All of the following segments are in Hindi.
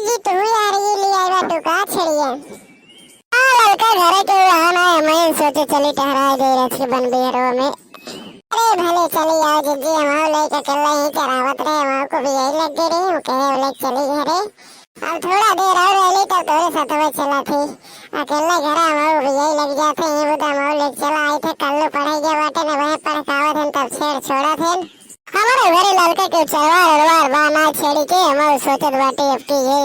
दीदी तू यार ये ले आई बा तू का छड़िए आ लड़का घरे के आना है मैं सोचे चली टहराए दे रच के बन बेरो में। अरे भले चली आओ जीजी हम लेके चल रहे हैं चरावत रहे हम को भी यही लग गई रही कहे ले चली घरे अब थोड़ा देर और रही तब तोरे साथ में चला थी अकेला घर हम भी यही लग जाते हैं बुदा हम ले चला आए थे कल पढ़ाई के बाटे ने वह पढ़ावत हैं तब छेड़ छोड़ा थे हमारे घरे लड़का के चलवार बाना छेड़ी के हम सोचत बाटे अब की ये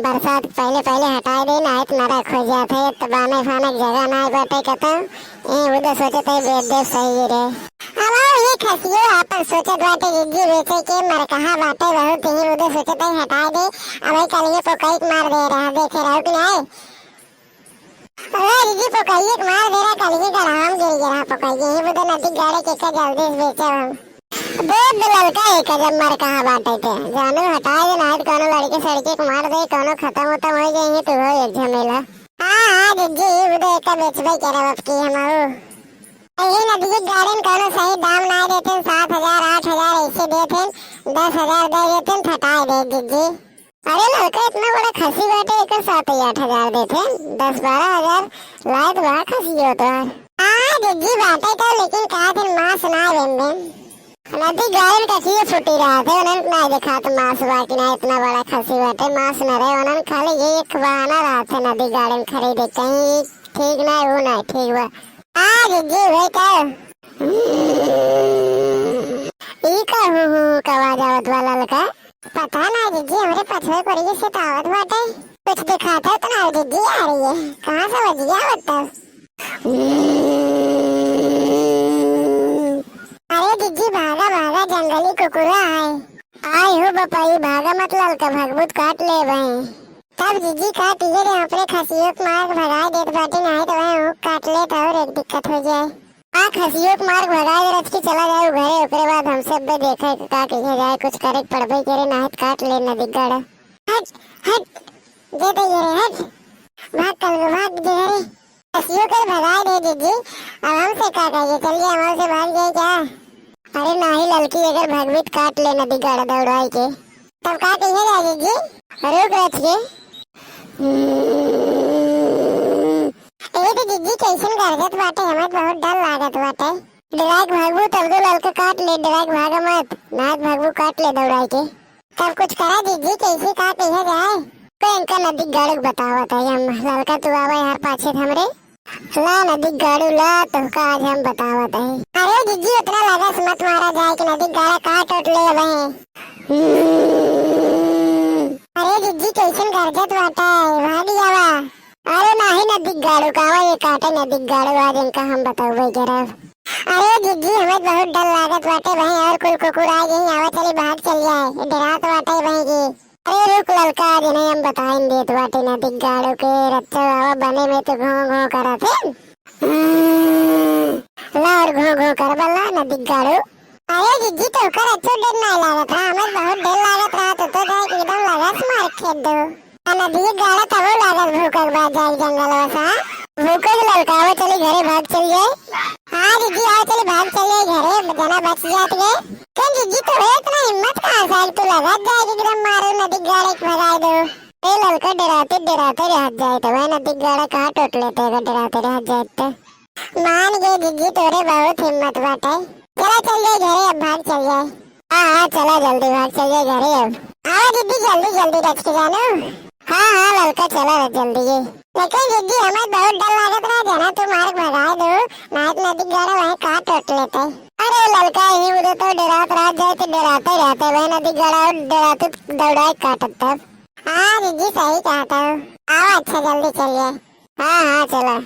बरसात पहले पहले हटाए दे ना इतना रख हो जाते है तो बाने फाने जगह ना बाटे कहता ये उधर सोचत है बेद दे सही रे हमारे ये खसियो अपन सोचत बाटे जिद्दी बेचे के मर कहा बाटे बहुत ही उधर सोचत है हटाए दे अब ही कल ये पोकाई मार दे रहा देखे रहो कि नहीं अरे जी पोकाई मार दे रहा कल ये गराम गिर गया पोकाई ये उधर नदी गाड़े के जल्दी बेचे हम बहुत लड़का एक जब मर कहा बाटे थे जानू हटाए दे नाइट कोनो लड़के सड़के को मार दे कोनो खत्म होता हो जाएंगे तो हो एक झमेला। हां जिज्जी उधर का बेचबे करे अब की हमारो ये नदी के गार्डन कोनो सही दाम ना देते 7000 8000 ऐसे देते 10000 दे देते हटाए दे जिज्जी। अरे लड़का इतना बड़ा खसी बाटे एक 7 8000 देते 10 12000 लाइट बड़ा खसी हो तो हां जिज्जी बाटे तो लेकिन का दिन मास ना वेंदे नदी गायन कसी फुटी रहा थे उन्हें ना देखा तो मांस बाकी ना इतना बड़ा खसी बाटे मांस न रहे उन्हें खाली ये एक बहाना रहा था नदी गार्डन खरीदे कहीं ठीक ना वो ना ठीक बा आज जी भाई का ई का कवा जावत वाला लगा पता ना जी हमारे पछवे पड़ी से तावत बाटे कुछ दिखाता तो ना जी आ रही है कहां से बज गया बता अरे जिज्जी भागा भागा जंगली कुकुरा आए हो बपाई भागा मत ललका भगबुत काट ले भाई तब जिज्जी काट ये रे अपने खसियों मार्ग भगाए देत बाटे नहीं तो वह काट ले तो और एक दिक्कत हो जाए आ खसियों मार्ग भगाए रच के चला जाए घरे ओकरे बाद हम सब बे देखे का कहे जाए कुछ करे पड़बे करे नहीं काट ले नदी गड़ हट हट दे दे ये हट भाग कल भाग जे रे खसियों के भगाए दे जिज्जी आराम से का कहिए चलिए हमारे से भाग जाए क्या अरे नहीं लड़की अगर भगवीत काट ले नदी गाड़ा दौड़ाई के तब का कहिए जाए जी रुक रच के ये तो जिज्जी कैसन गरजत बाटे हमें बहुत डर लागत बाटे डायरेक्ट भागबू तब तो लड़का काट ले डायरेक्ट भागा मत नाच भागबू काट ले दौड़ाई के तब कुछ करा जिज्जी कैसे का कहिए जाए तो इनका नदी गाड़ बतावत है हम लड़का तू आवे यार पाछे हमरे ला नदी गाड़ू ला तो का आज हम बतावत है अरे जिज्जी उतना लगा मत मारा जाए कि नदी गाड़ा काट उठ ले वहीं अरे जिज्जी कैसन गरजत बाटा भाग जावा अरे नहीं नदी गाड़ू का ये काटे नदी गाड़ू आज इनका हम बताओ जरा अरे जिज्जी हमें बहुत डर लागत बाटे भाई और कोई कुकुर आ गई आवा चली भाग चल जाए डरात बाटे भाई की अरे रुक लड़का आज नहीं हम बताएं देत बाटे नदी गाड़ू के रच्चा बाबा बने में तो घों घों करा थे ला और घों घों कर बल्ला नदी गाड़ू अरे जिज्जी तो कर अच्छा डर नहीं लागत रहा हमें बहुत डर लागत रहा तो जाए एकदम लगा मार खेत दो नदी गाड़ा तब लागत भूखक बाद जाए जंगल वसा भूखक लड़का वो चली घरे भाग चल जाए हाँ जिज्जी आओ चली भाग चल जाए घरे जना बच जात गए क्यों जिज्जी तो इतना हिम्मत कहाँ से तू लगा जाए एकदम मारो नदी गाड़े भगाए दो ए लड़का डराते डराते रह जाए तो वह नदी गाड़ा कहाँ टूट लेते अगर डराते रह जाए तो मान गए जिज्जी तोरे बहुत हिम्मत बाटे चला चल जाए घरे अब भाग चल जाए हाँ चला जल्दी भाग चल जाए घरे अब आओ जिज्जी जल्दी जल्दी रच के जानो हाँ लड़का चला जल्दी ये लेकिन जिज्जी हमें बहुत डर लागत रहा जना तू मार्ग भगाए दो नाइट नदी गाड़ा वहीं काट टूट लेते अरे लड़का ही उधर तो डरात रह जाए तो डराते रहते वह नदी गाड़ा डराते दौड़ाए काटत तब हाँ जिज्जी सही कहता हूँ आओ अच्छा जल्दी चलिए हाँ चला